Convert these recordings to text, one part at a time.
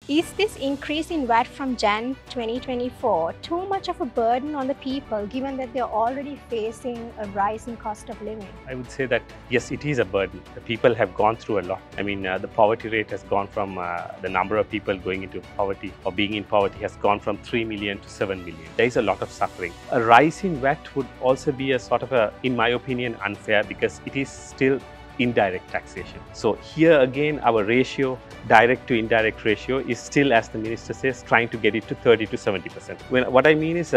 Is this increase in VAT from Jan 2024 too much of a burden on the people given that they're already facing a rise in cost of living? I would say that yes, it is a burden. The people have gone through a lot. I mean, the poverty rate has gone from the number of people going into poverty or being in poverty has gone from 3 million to 7 million. There is a lot of suffering. A rise in VAT would also be a sort of a, in my opinion, unfair because it is still indirect taxation. So here again, our ratio, direct to indirect ratio, is still, as the minister says, trying to get it to 30 to 70%. What I mean is,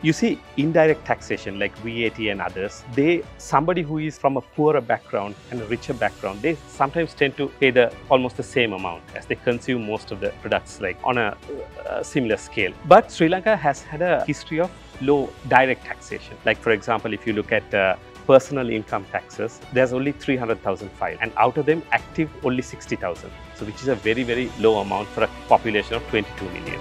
you see, indirect taxation like VAT and others, somebody who is from a poorer background and a richer background, they sometimes tend to pay almost the same amount as they consume most of the products, like on a similar scale. But Sri Lanka has had a history of low direct taxation. Like, for example, if you look at personal income taxes, there's only 300,000 filed, and out of them active only 60,000. So which is a very, very low amount for a population of 22 million.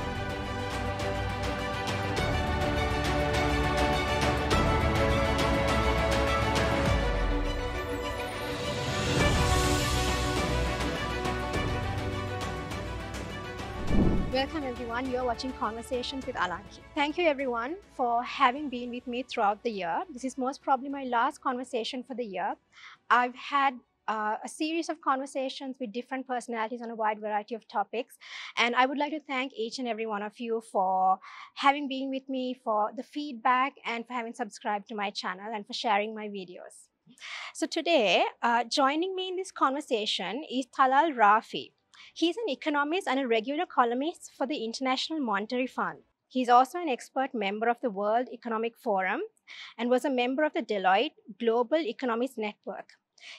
Welcome everyone, you're watching Conversations with Alanki. Thank you everyone for having been with me throughout the year. This is most probably my last conversation for the year. I've had a series of conversations with different personalities on a wide variety of topics. And I would like to thank each and every one of you for having been with me, for the feedback, and for having subscribed to my channel and for sharing my videos. So today, joining me in this conversation is Talal Rafi. He's an economist and a regular columnist for the International Monetary Fund. He's also an expert member of the World Economic Forum and was a member of the Deloitte Global Economist Network.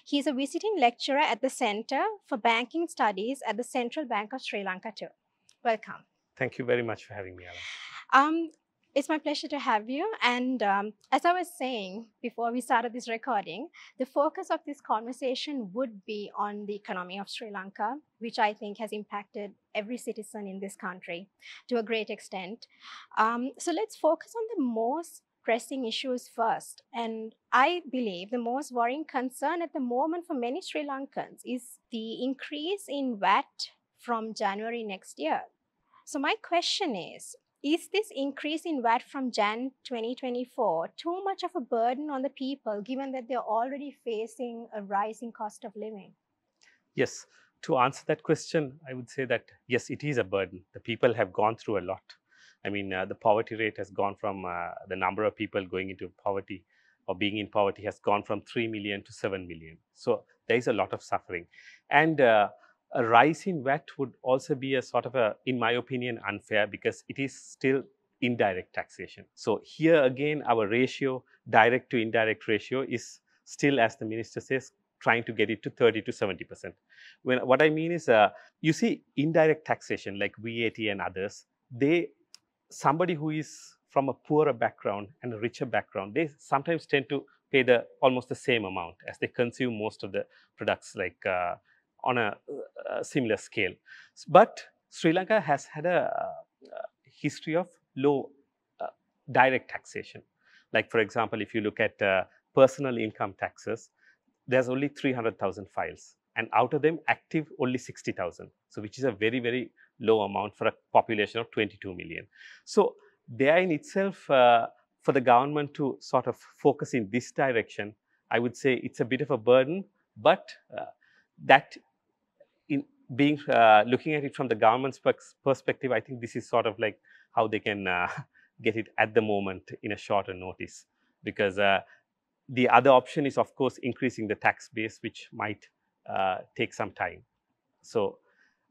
He's a visiting lecturer at the Center for Banking Studies at the Central Bank of Sri Lanka too. Welcome. Thank you very much for having me, Alan. It's my pleasure to have you. And as I was saying before we started this recording, the focus of this conversation would be on the economy of Sri Lanka, which I think has impacted every citizen in this country to a great extent. So let's focus on the most pressing issues first. And I believe the most worrying concern at the moment for many Sri Lankans is the increase in VAT from January next year. So my question is this increase in VAT from Jan 2024 too much of a burden on the people given that they're already facing a rising cost of living? Yes, to answer that question, I would say that yes, it is a burden. The people have gone through a lot. I mean, the poverty rate has gone from the number of people going into poverty or being in poverty has gone from 3 million to 7 million. So there is a lot of suffering. And a rise in VAT would also be a sort of a, in my opinion, unfair because it is still indirect taxation. So here again, our ratio, direct to indirect ratio, is still, as the minister says, trying to get it to 30 to 70%. What I mean is, you see, indirect taxation like VAT and others, somebody who is from a poorer background and a richer background, they sometimes tend to pay almost the same amount as they consume most of the products, like on a similar scale. But Sri Lanka has had a history of low direct taxation. Like, for example, if you look at personal income taxes, there's only 300,000 files, and out of them active only 60,000. So which is a very, very low amount for a population of 22 million. So there in itself, for the government to sort of focus in this direction, I would say it's a bit of a burden, but that in being looking at it from the government's perspective, I think this is sort of like how they can get it at the moment in a shorter notice, because the other option is, of course, increasing the tax base, which might take some time. So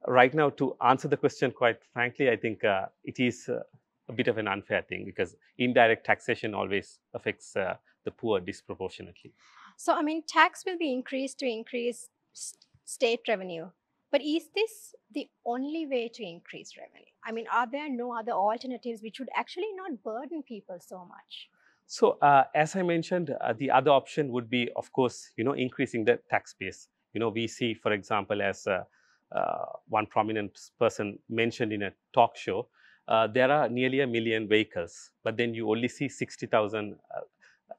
right now, to answer the question quite frankly, I think it is a bit of an unfair thing because indirect taxation always affects the poor disproportionately. So, I mean, tax will be increased to increase state revenue. But is this the only way to increase revenue? I mean, are there no other alternatives which would actually not burden people so much? So as I mentioned, the other option would be, of course, increasing the tax base. We see, for example, as one prominent person mentioned in a talk show, there are nearly 1 million vehicles, but then you only see 60,000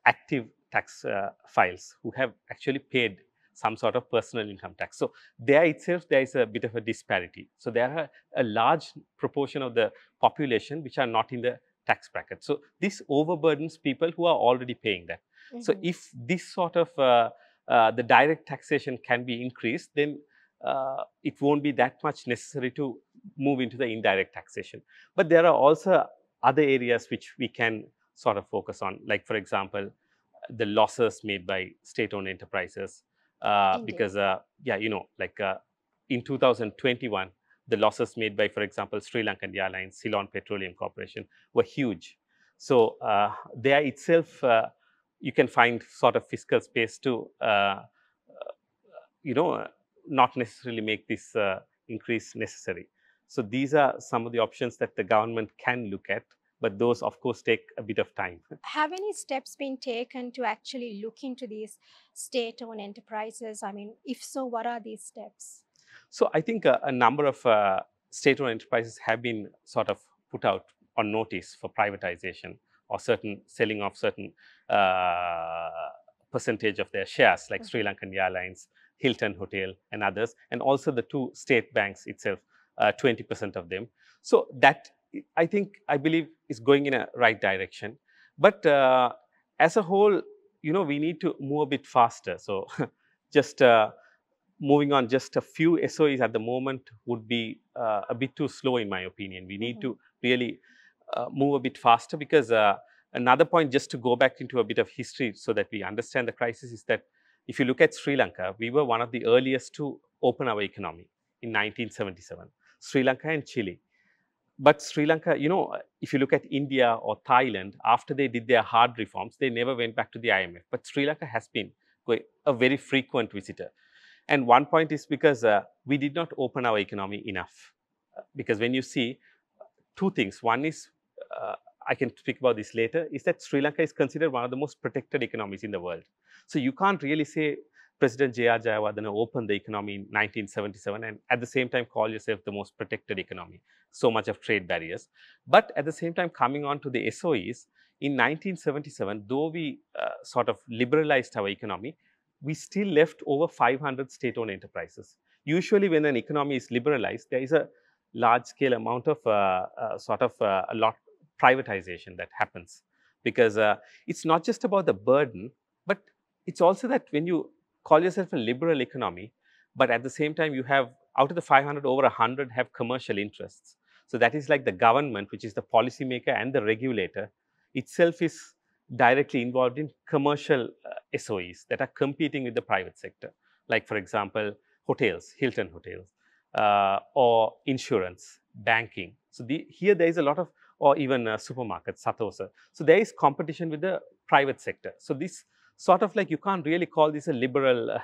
active tax files who have actually paid some sort of personal income tax. So there itself, there is a bit of a disparity. So there are a large proportion of the population which are not in the tax bracket. So this overburdens people who are already paying that. So if this sort of the direct taxation can be increased, then it won't be that much necessary to move into the indirect taxation. But there are also other areas which we can sort of focus on, like for example, the losses made by state-owned enterprises, because yeah, you know, like in 2021, the losses made by, for example, Srilankan Airlines, Ceylon Petroleum Corporation were huge. So there itself, you can find sort of fiscal space to, you know, not necessarily make this increase necessary. So these are some of the options that the government can look at, but those of course take a bit of time. Have any steps been taken to actually look into these state-owned enterprises? I mean, if so, what are these steps? So I think a number of state-owned enterprises have been sort of put out on notice for privatization or certain selling of certain percentage of their shares, like Srilankan Airlines, Hilton Hotel, and others, and also the two state banks itself, 20% of them. So that, I believe, is going in a right direction. But as a whole, you know, we need to move a bit faster. So just moving on just a few SOEs at the moment would be a bit too slow, in my opinion. We need to really move a bit faster, because another point, just to go back into a bit of history so that we understand the crisis, is that if you look at Sri Lanka, we were one of the earliest to open our economy in 1977, Sri Lanka and Chile. But Sri Lanka, you know, if you look at India or Thailand, after they did their hard reforms, they never went back to the IMF. But Sri Lanka has been a very frequent visitor. And one point is because we did not open our economy enough. Because when you see two things, one is, I can speak about this later, is that Sri Lanka is considered one of the most protected economies in the world. So you can't really say President J.R. Jayawardena opened the economy in 1977 and at the same time call yourself the most protected economy. So much of trade barriers. But at the same time, coming on to the SOEs, in 1977, though we sort of liberalized our economy, we still left over 500 state-owned enterprises. Usually when an economy is liberalized, there is a large-scale amount of privatization that happens, because it's not just about the burden, but it's also that when you call yourself a liberal economy, but at the same time you have, out of the 500, over 100 have commercial interests. So that is like the government, which is the policymaker and the regulator itself, is directly involved in commercial SOEs that are competing with the private sector. Like for example, hotels, Hilton Hotels, or insurance, banking. So here there is a lot of, or even supermarkets, Satosa. So there is competition with the private sector. So this sort of like, you can't really call this a liberal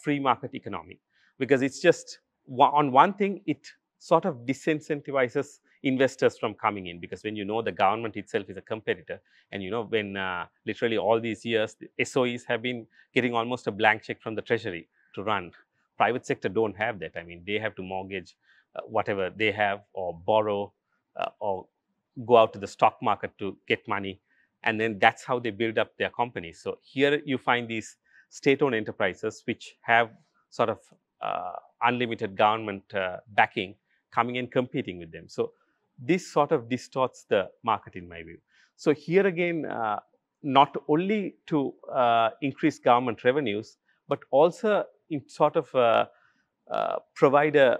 free market economy, because it's just, on one thing, it sort of disincentivizes investors from coming in, because when you know the government itself is a competitor, and you know when literally all these years the SOEs have been getting almost a blank check from the treasury to run. Private sector don't have that. I mean, they have to mortgage whatever they have, or borrow, or go out to the stock market to get money, and then that's how they build up their companies. So here you find these state-owned enterprises which have sort of unlimited government backing coming and competing with them. So this sort of distorts the market, in my view. So here again, not only to increase government revenues, but also in sort of provide a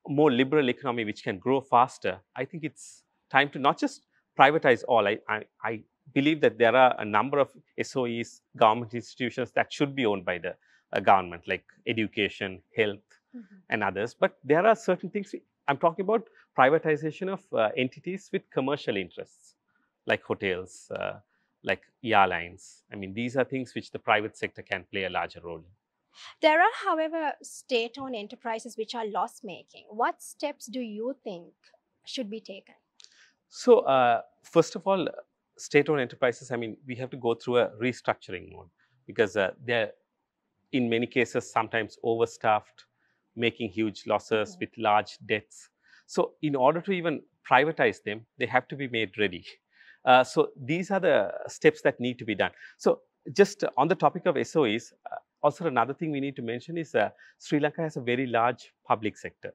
more liberal economy which can grow faster. I think it's time to not just privatize all. I believe that there are a number of SOEs, government institutions, that should be owned by the government, like education, health, and others. But there are certain things, I'm talking about privatization of entities with commercial interests, like hotels, like airlines. I mean, these are things which the private sector can play a larger role in. There are, however, state-owned enterprises which are loss-making. What steps do you think should be taken? So, first of all, state-owned enterprises, I mean, we have to go through a restructuring mode, because they're, in many cases, sometimes overstaffed, making huge losses with large debts. So in order to even privatize them, they have to be made ready. So these are the steps that need to be done. So just on the topic of SOEs, also another thing we need to mention is Sri Lanka has a very large public sector,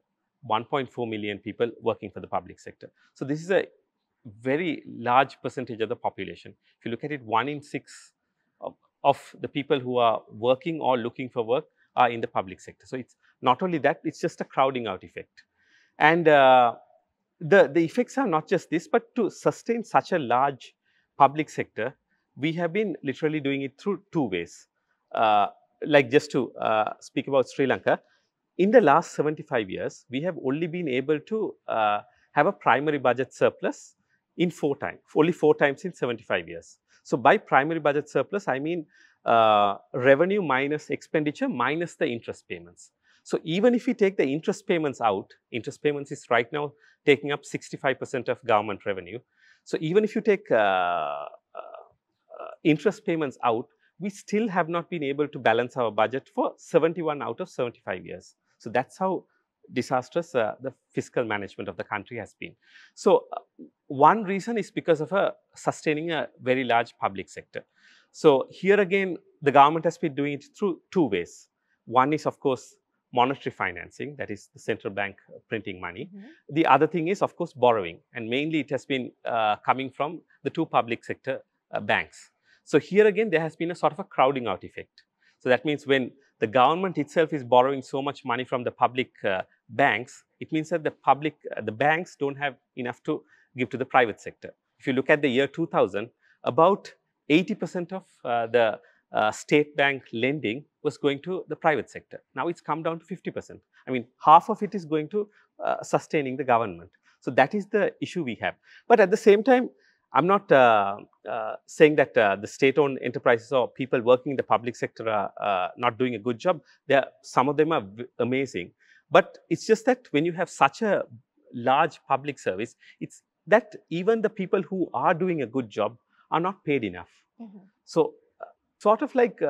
1.4 million people working for the public sector. So this is a very large percentage of the population. If you look at it, 1 in 6 of the people who are working or looking for work are in the public sector. So it's not only that, it's just a crowding out effect. And the effects are not just this, but to sustain such a large public sector, we have been literally doing it through two ways. Like just to speak about Sri Lanka, in the last 75 years, we have only been able to have a primary budget surplus in 4 times, only 4 times in 75 years. So by primary budget surplus, I mean revenue minus expenditure minus the interest payments. So even if we take the interest payments out, interest payments is right now taking up 65% of government revenue. So even if you take interest payments out, we still have not been able to balance our budget for 71 out of 75 years. So that's how disastrous the fiscal management of the country has been. So one reason is because of sustaining a very large public sector. So here again, the government has been doing it through two ways. One is, of course, monetary financing, that is the central bank printing money. The other thing is, of course, borrowing, and mainly it has been coming from the two public sector banks. So here again, there has been a sort of a crowding out effect. So that means when the government itself is borrowing so much money from the public banks, it means that the banks don't have enough to give to the private sector. If you look at the year 2000, about 80% of the state bank lending was going to the private sector. Now it's come down to 50%. I mean, half of it is going to sustaining the government. So that is the issue we have. But at the same time, I'm not saying that the state-owned enterprises or people working in the public sector are not doing a good job. Some of them are amazing. But it's just that when you have such a large public service, it's that even the people who are doing a good job are not paid enough. So sort of like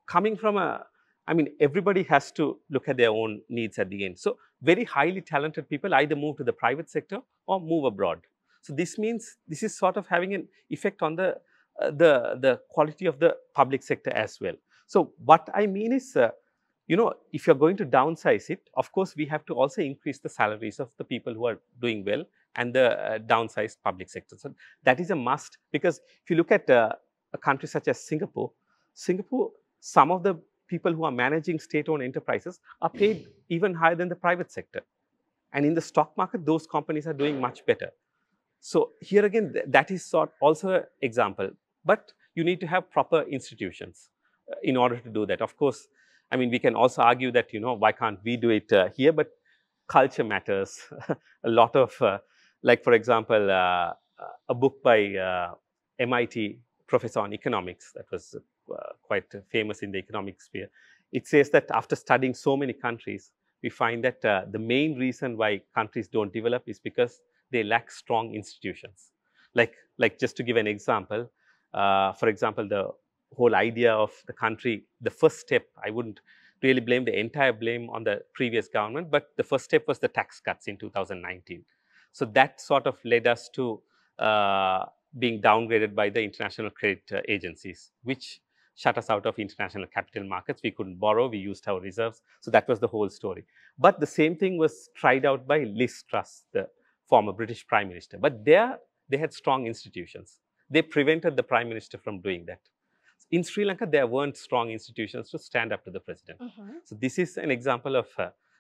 coming from I mean, everybody has to look at their own needs at the end. So very highly talented people either move to the private sector or move abroad. So this means this is sort of having an effect on the quality of the public sector as well. So what I mean is, you know, if you're going to downsize it, of course, we have to also increase the salaries of the people who are doing well and the downsized public sector. So that is a must, because if you look at a country such as Singapore, some of the people who are managing state-owned enterprises are paid even higher than the private sector. And in the stock market, those companies are doing much better. So here again, that is also an example. But you need to have proper institutions in order to do that. Of course, I mean, we can also argue that, you know, why can't we do it here? But culture matters. A lot of, like, for example, a book by MIT professor on economics that was quite famous in the economic sphere. It says that after studying so many countries, we find that the main reason why countries don't develop is because they lack strong institutions. Like just to give an example, for example, the whole idea of the country, the first step, I wouldn't really blame the entire blame on the previous government, but the first step was the tax cuts in 2019. So that sort of led us to being downgraded by the international credit agencies, which shut us out of international capital markets. We couldn't borrow, we used our reserves. So that was the whole story. But the same thing was tried out by Liz Truss, the former British Prime Minister. But there, they had strong institutions. They prevented the Prime Minister from doing that. In Sri Lanka, there weren't strong institutions to stand up to the president. So this is an example of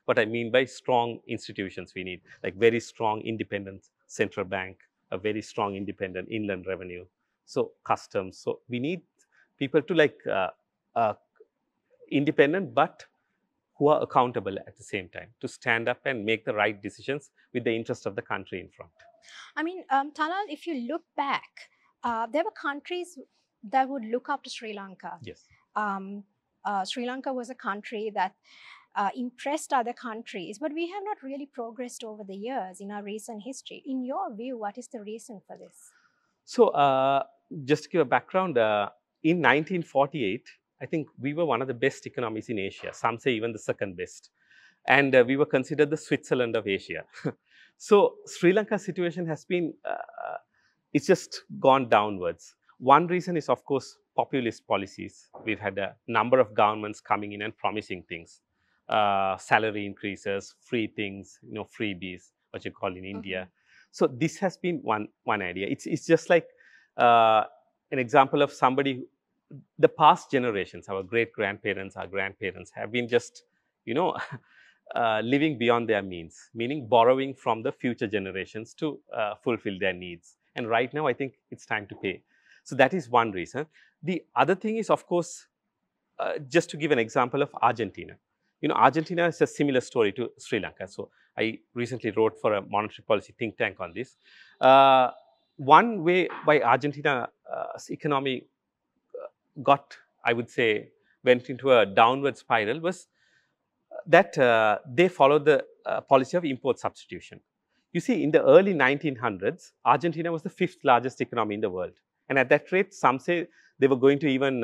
what I mean by strong institutions we need, like very strong independent central bank, a very strong independent inland revenue, so customs. So we need people to like independent, but who are accountable at the same time, to stand up and make the right decisions with the interest of the country in front. I mean, Talal, if you look back, there were countries that would look up to Sri Lanka. Yes. Sri Lanka was a country that impressed other countries, but we have not really progressed over the years in our recent history. In your view, what is the reason for this? So just to give a background, in 1948, I think we were one of the best economies in Asia. Some say even the second best. And we were considered the Switzerland of Asia. So Sri Lanka's situation has been, it's just gone downwards. One reason is, of course, populist policies. We've had a number of governments coming in and promising things, salary increases, free things, freebies, what you call in India. So this has been one idea. It's just like an example of somebody. The past generations, our great grandparents, our grandparents, have been just, you know, living beyond their means, meaning borrowing from the future generations to fulfill their needs. And right now, I think it's time to pay. So that is one reason. The other thing is, of course, just to give an example of Argentina. Argentina is a similar story to Sri Lanka. So I recently wrote for a monetary policy think tank on this. One way why Argentina's economy got, I would say, went into a downward spiral was that they followed the policy of import substitution. You see, in the early 1900s, Argentina was the fifth largest economy in the world. And at that rate, some say they were going to even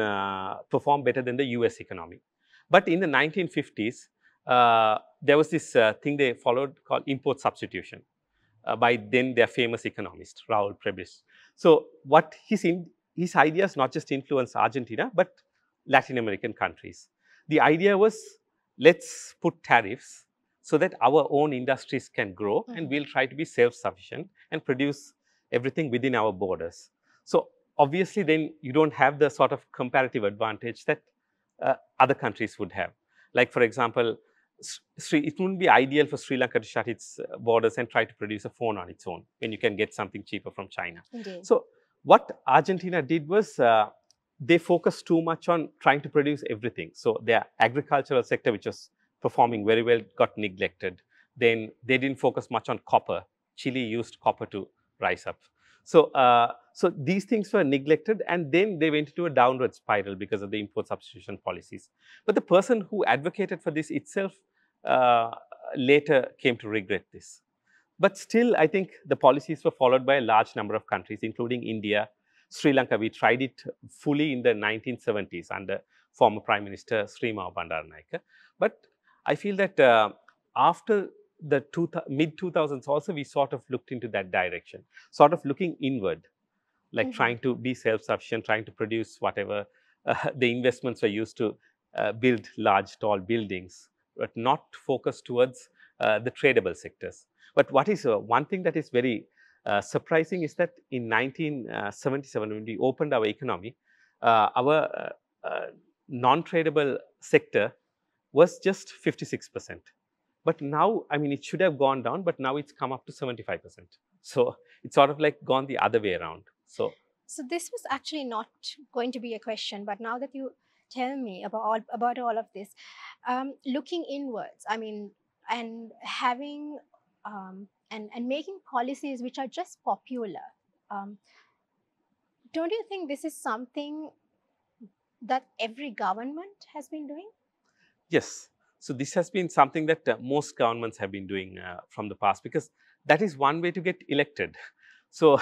perform better than the US economy. But in the 1950s, there was this thing they followed called import substitution by then their famous economist, Raul Prebisch. So what his ideas not just influenced Argentina, but Latin American countries. The idea was, let's put tariffs so that our own industries can grow and we'll try to be self-sufficient and produce everything within our borders. So obviously then you don't have the sort of comparative advantage that other countries would have. Like for example, it wouldn't be ideal for Sri Lanka to shut its borders and try to produce a phone on its own when you can get something cheaper from China. Indeed. So what Argentina did was they focused too much on trying to produce everything. So their agricultural sector, which was performing very well, got neglected. Then they didn't focus much on copper. Chile used copper to rise up. So, so these things were neglected, and then they went into a downward spiral because of the import substitution policies. But the person who advocated for this itself later came to regret this. But still, I think the policies were followed by a large number of countries, including India, Sri Lanka. We tried it fully in the 1970s under former Prime Minister Srimawa Bandaranaike. But I feel that after the mid-2000s also, we sort of looked into that direction, sort of looking inward, like trying to be self-sufficient, trying to produce whatever the investments were used to build large, tall buildings, but not focus towards the tradable sectors. But what is one thing that is very surprising is that in 1977, when we opened our economy, our non-tradable sector was just 56%. But now, I mean, it should have gone down, but now it's come up to 75%. So it's sort of like gone the other way around. So this was actually not going to be a question, but now that you tell me about all of this, looking inwards, I mean, and having and making policies which are just popular, don't you think this is something that every government has been doing? Yes. So this has been something that most governments have been doing from the past, because that is one way to get elected. So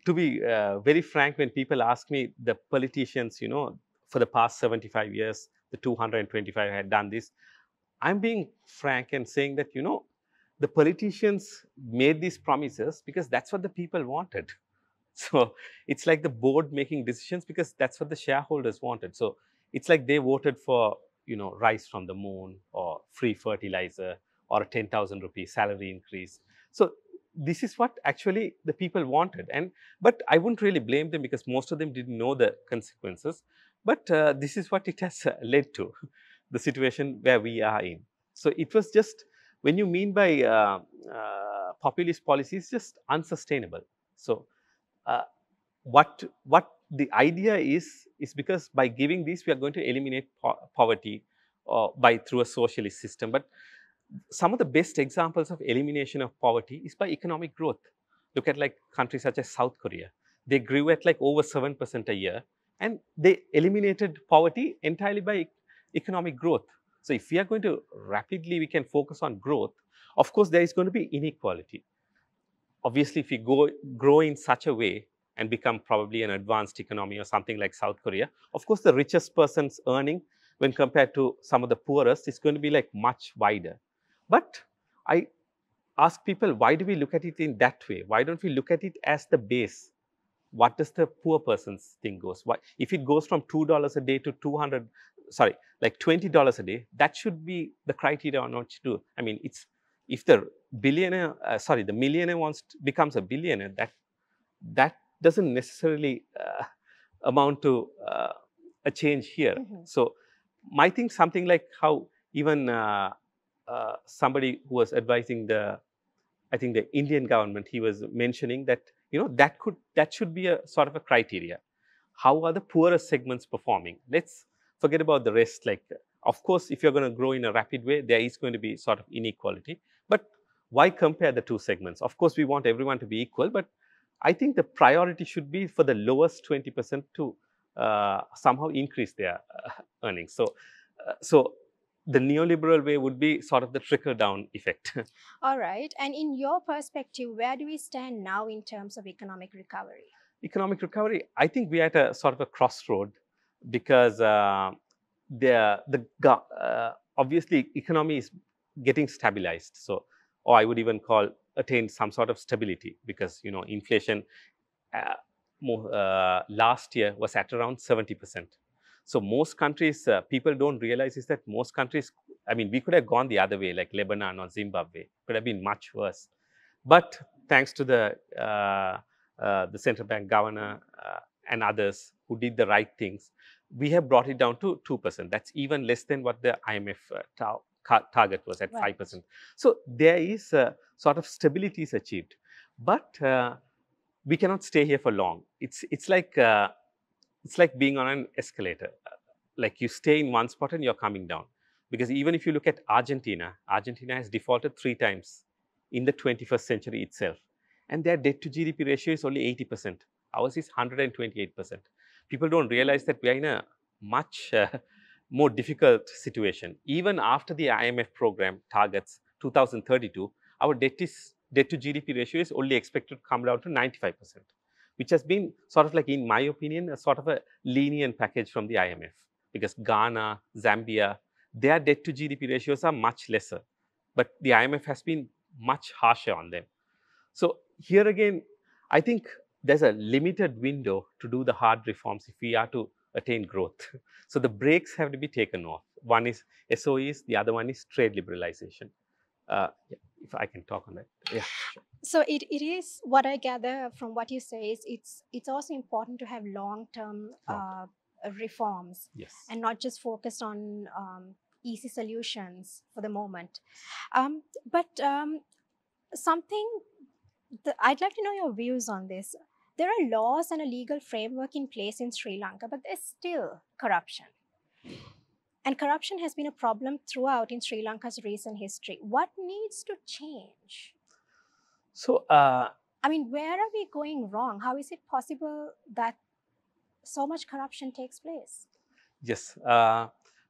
to be very frank, when people ask me, the politicians, for the past 75 years, the 225 had done this, I'm being frank and saying that, the politicians made these promises because that's what the people wanted. So it's like the board making decisions because that's what the shareholders wanted. So it's like they voted for, rice from the moon, or free fertilizer, or a 10,000 rupee salary increase. So this is what actually the people wanted. But I wouldn't really blame them, because most of them didn't know the consequences. But this is what it has led to, the situation where we are in. So it was just, when you mean by populist policies, just unsustainable. So what the idea is because by giving these, we are going to eliminate poverty through a socialist system. But some of the best examples of elimination of poverty is by economic growth. Look at like countries such as South Korea. They grew at like over 7% a year, and they eliminated poverty entirely by economic growth. So if we are going to rapidly, we can focus on growth. Of course, there is going to be inequality. Obviously, if we grow in such a way and become probably an advanced economy or something like South Korea, of course, the richest person's earning when compared to some of the poorest is going to be like much wider. But I ask people, why do we look at it in that way? Why don't we look at it as the base? what does the poor person's thing goes? What if it goes from $2 a day to 200? Sorry, like $20 a day? That should be the criteria on what you do. I mean, it's if the billionaire, the millionaire becomes a billionaire, that doesn't necessarily amount to a change here. So I think something like how even somebody who was advising I think the Indian government, he was mentioning that that should be a sort of a criteria. How are the poorest segments performing? Let's forget about the rest. Like, of course, if you're going to grow in a rapid way, there is going to be sort of inequality. But why compare the two segments? Of course, we want everyone to be equal, but I think the priority should be for the lowest 20% to somehow increase their earnings. So the neoliberal way would be sort of the trickle-down effect. All right. And in your perspective, where do we stand now in terms of economic recovery? Economic recovery, I think we are at a sort of a crossroad because obviously economy is getting stabilized. So, or I would even call attain some sort of stability because inflation last year was at around 70%. So most countries, people don't realize is that most countries, I mean, we could have gone the other way, like Lebanon or Zimbabwe, could have been much worse. But thanks to the central bank governor and others who did the right things, we have brought it down to 2%. That's even less than what the IMF target was at 5%. So there is sort of stability is achieved, but we cannot stay here for long. It's like being on an escalator. Like you stay in one spot and you're coming down. Because even if you look at Argentina, Argentina has defaulted 3 times in the 21st century itself. And their debt to GDP ratio is only 80%. Ours is 128%. People don't realize that we are in a much more difficult situation. Even after the IMF program targets 2032, our debt to GDP ratio is only expected to come down to 95%, which has been sort of like, in my opinion, a sort of a lenient package from the IMF. Because Ghana, Zambia, their debt to GDP ratios are much lesser. But the IMF has been much harsher on them. So here again, I think there's a limited window to do the hard reforms if we are to attain growth. So the brakes have to be taken off. One is SOEs, the other one is trade liberalization. If I can talk on that. Yeah, sure. So it is, what I gather from what you say is it's also important to have long-term reforms. Yes. And not just focus on easy solutions for the moment. Something that I'd like to know your views on this. There are laws and a legal framework in place in Sri Lanka, but there's still corruption. And corruption has been a problem throughout in Sri Lanka's recent history. What needs to change? So, I mean, where are we going wrong? How is it possible that so much corruption takes place? Yes.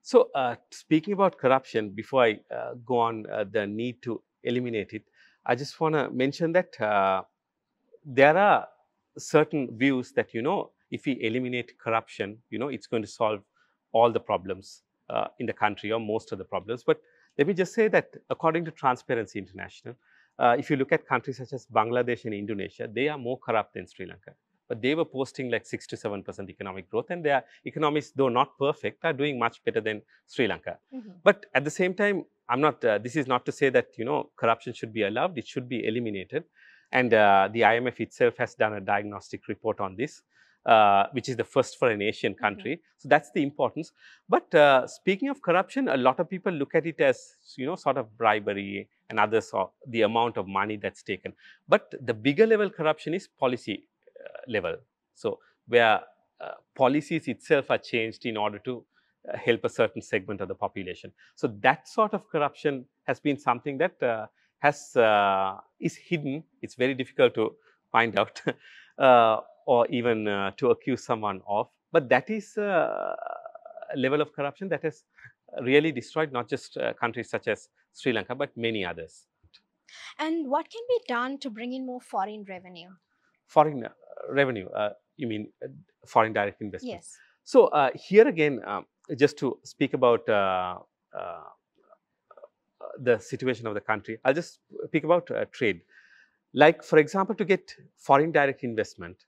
So, speaking about corruption, before I go on the need to eliminate it, I just want to mention that there are certain views that, if we eliminate corruption, it's going to solve all the problems in the country or most of the problems. But let me just say that according to Transparency International, if you look at countries such as Bangladesh and Indonesia, they are more corrupt than Sri Lanka. But they were posting like 6 to 7% economic growth, and their economies, though not perfect, are doing much better than Sri Lanka. But at the same time, I'm not. This is not to say that corruption should be allowed; it should be eliminated. And the IMF itself has done a diagnostic report on this, which is the first for an Asian country. So that's the importance. But speaking of corruption, a lot of people look at it as sort of bribery and others, or the amount of money that's taken. But the bigger level corruption is policy level. So where policies itself are changed in order to help a certain segment of the population. So that sort of corruption has been something that is hidden. It's very difficult to find out or even to accuse someone of. But that is a level of corruption that has really destroyed not just countries such as Sri Lanka, but many others. And what can be done to bring in more foreign revenue? Foreign revenue, you mean foreign direct investment? Yes. So here again, just to speak about the situation of the country, I'll just speak about trade. Like, for example, to get foreign direct investment,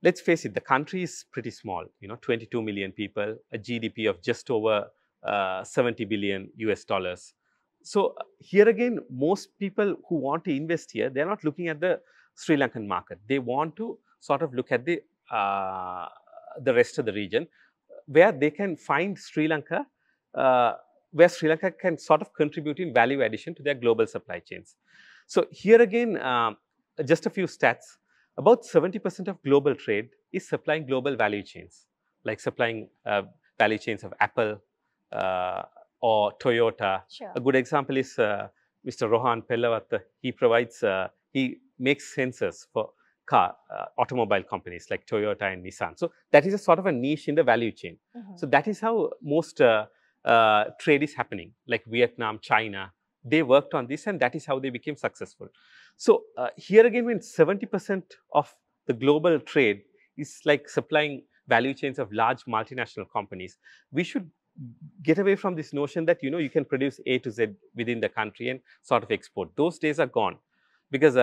let's face it, the country is pretty small, 22 million people, a GDP of just over 70 billion US dollars. So here again, most people who want to invest here, they're not looking at the Sri Lankan market. They want to sort of look at the rest of the region where they can find Sri Lanka, uh, where Sri Lanka can sort of contribute in value addition to their global supply chains. So here again, just a few stats. About 70% of global trade is supplying global value chains, like supplying value chains of Apple uh, or Toyota. Sure. A good example is Mr. Rohan Pellavath. He makes sensors for automobile companies like Toyota and Nissan. So that is a sort of a niche in the value chain. So that is how most trade is happening, like Vietnam, China. They worked on this and that is how they became successful. So here again, when 70% of the global trade is like supplying value chains of large multinational companies, we should get away from this notion that you can produce A to Z within the country and sort of export. Those days are gone, because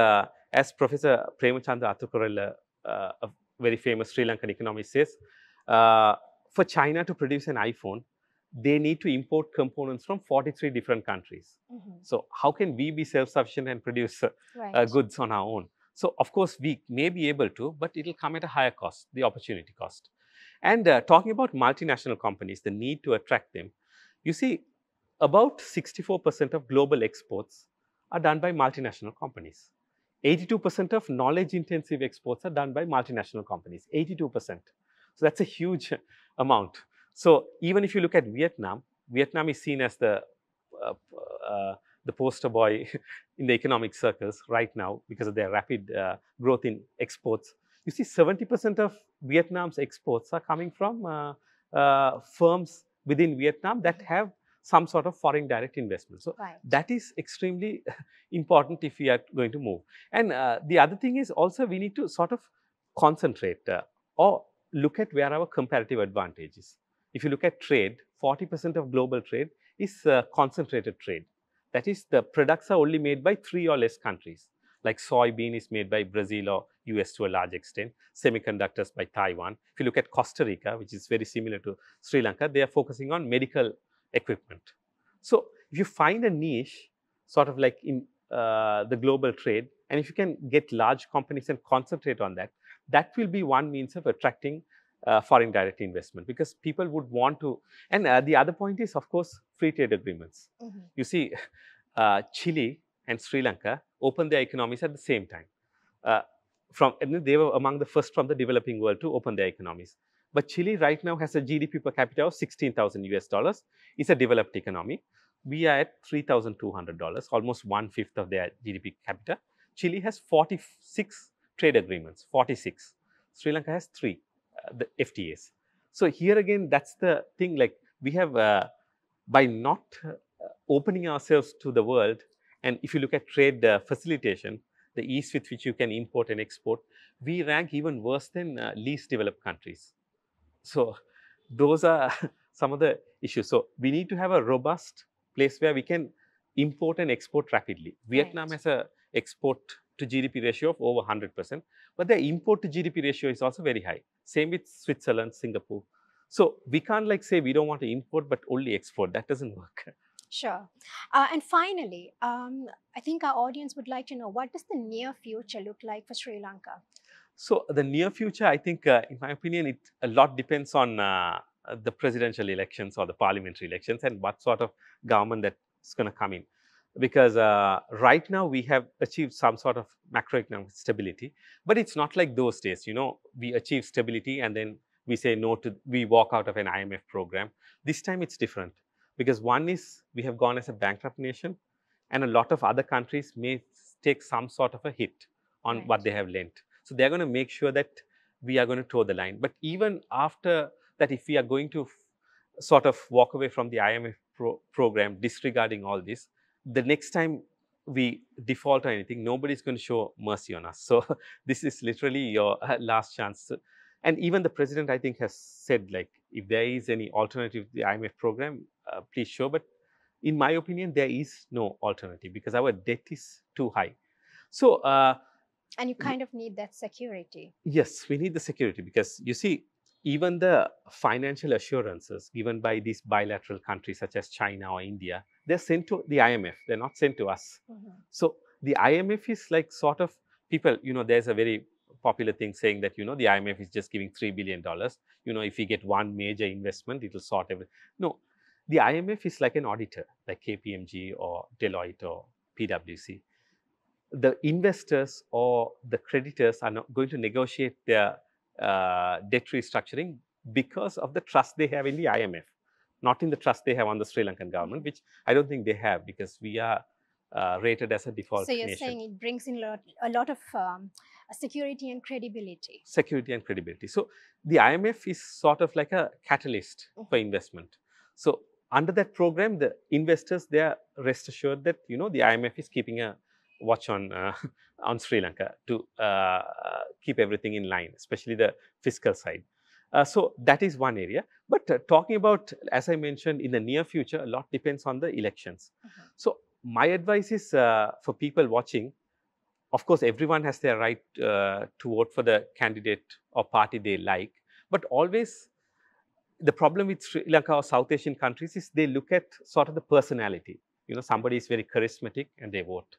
as Professor Premachandra Athukorella, a very famous Sri Lankan economist, says, for China to produce an iPhone, they need to import components from 43 different countries. So how can we be self-sufficient and produce goods on our own? So of course, we may be able to, but it will come at a higher cost, the opportunity cost. And talking about multinational companies, the need to attract them, you see, about 64% of global exports are done by multinational companies. 82% of knowledge-intensive exports are done by multinational companies, 82%. So that's a huge amount. So even if you look at Vietnam, Vietnam is seen as uh, the poster boy in the economic circles right now because of their rapid growth in exports. You see, 70% of Vietnam's exports are coming from firms within Vietnam that have some sort of foreign direct investment. So that is extremely important if we are going to move. And the other thing is also we need to sort of concentrate or look at where our comparative advantage is. If you look at trade, 40% of global trade is concentrated trade. That is, the products are only made by 3 or less countries. Like soybean is made by Brazil or US to a large extent, semiconductors by Taiwan. If you look at Costa Rica, which is very similar to Sri Lanka, they are focusing on medical equipment. So if you find a niche, sort of like in the global trade, and if you can get large companies and concentrate on that, that will be one means of attracting foreign direct investment, because people would want to. And the other point is, of course, free trade agreements. You see, Chile and Sri Lanka opened their economies at the same time. They were among the first from the developing world to open their economies. But Chile right now has a GDP per capita of 16,000 US dollars. It's a developed economy. We are at $3,200, almost 1/5 of their GDP per capita. Chile has 46 trade agreements, 46. Sri Lanka has 3, the FTAs. So here again, that's the thing, like we have, by not opening ourselves to the world, and if you look at trade facilitation, the ease with which you can import and export, we rank even worse than least developed countries. So those are some of the issues. So we need to have a robust place where we can import and export rapidly. Vietnam has a export to GDP ratio of over 100%, but the import to GDP ratio is also very high. Same with Switzerland, Singapore. So we can't like say we don't want to import but only export. That doesn't work. Sure. And finally, I think our audience would like to know, what does the near future look like for Sri Lanka? So the near future, I think, in my opinion, a lot depends on the presidential elections or the parliamentary elections and what sort of government that's going to come in. Because right now we have achieved some sort of macroeconomic stability, but it's not like those days. We achieve stability and then we say no to, we walk out of an IMF program. This time it's different, because one is we have gone as a bankrupt nation, and a lot of other countries may take some sort of a hit on what they have lent. So they're going to make sure that we are going to toe the line. But even after that, if we are going to sort of walk away from the IMF program, disregarding all this, the next time we default or anything, nobody's going to show mercy on us. So this is literally your last chance. And even the president, I think, has said, like, if there is any alternative to the IMF program, please show. But in my opinion, there is no alternative, because our debt is too high. So And you kind of need that security. Yes, we need the security because you see, even the financial assurances given by these bilateral countries such as China or India, they're sent to the IMF. They're not sent to us. So the IMF is like sort of people, there's a very popular thing saying that, the IMF is just giving $3 billion. If we get one major investment, it will sort everything. No, the IMF is like an auditor, like KPMG or Deloitte or PwC. The investors or the creditors are not going to negotiate their debt restructuring because of the trust they have in the IMF, not in the trust they have on the Sri Lankan government, which I don't think they have because we are rated as a default So you're nation. saying it brings in a lot of security and credibility. Security and credibility. So the IMF is sort of like a catalyst for investment. So under that program, the investors, they are rest assured that the IMF is keeping a watch on on Sri Lanka to keep everything in line, especially the fiscal side. So that is one area. But talking about, as I mentioned, in the near future, a lot depends on the elections. So my advice is for people watching, of course, everyone has their right to vote for the candidate or party they like. But always, the problem with Sri Lanka or South Asian countries is they look at sort of the personality. Somebody is very charismatic and they vote.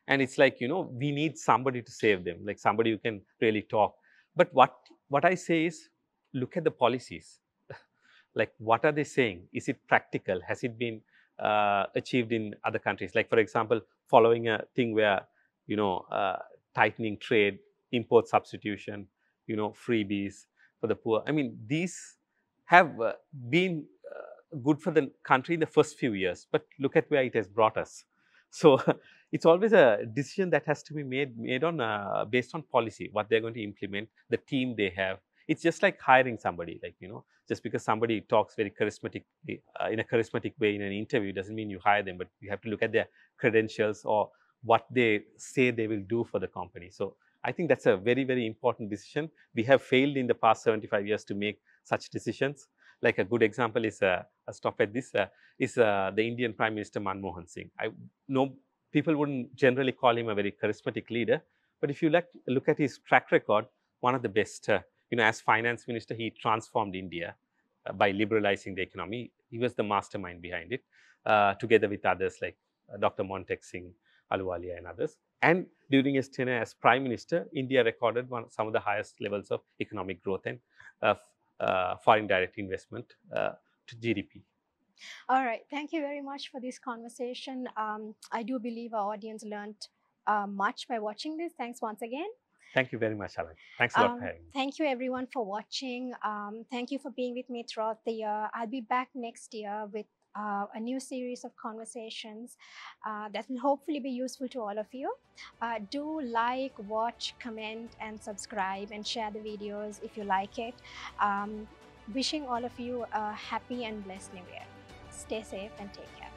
And it's like, we need somebody to save them, like somebody who can really talk. But what I say is, look at the policies. Like, what are they saying? Is it practical? Has it been achieved in other countries? Like, for example, following a thing where, tightening trade, import substitution, freebies for the poor. I mean, these have been good for the country in the first few years, but look at where it has brought us. So it's always a decision that has to be made on based on policy, what they're going to implement, the team they have. It's just like hiring somebody, like, just because somebody talks very charismatic in a charismatic way in an interview doesn't mean you hire them, but you have to look at their credentials or what they say they will do for the company. So I think that's a very, very important decision. We have failed in the past 75 years to make such decisions. Like a good example is, I'll stop at this, is the Indian Prime Minister Manmohan Singh. I know people wouldn't generally call him a very charismatic leader, but if you look at his track record, one of the best. As finance minister, he transformed India by liberalizing the economy. He was the mastermind behind it, together with others like Dr. Montek Singh, Ahluwalia and others. And during his tenure as prime minister, India recorded some of the highest levels of economic growth and foreign direct investment to GDP. All right. Thank you very much for this conversation. I do believe our audience learned much by watching this. Thanks once again. Thank you very much, Alan. Thanks a lot for having me. Thank you, everyone, for watching. Thank you for being with me throughout the year. I'll be back next year with a new series of conversations that will hopefully be useful to all of you. Do like, watch, comment, and subscribe, and share the videos if you like it. Wishing all of you a happy and blessed New Year. Stay safe and take care.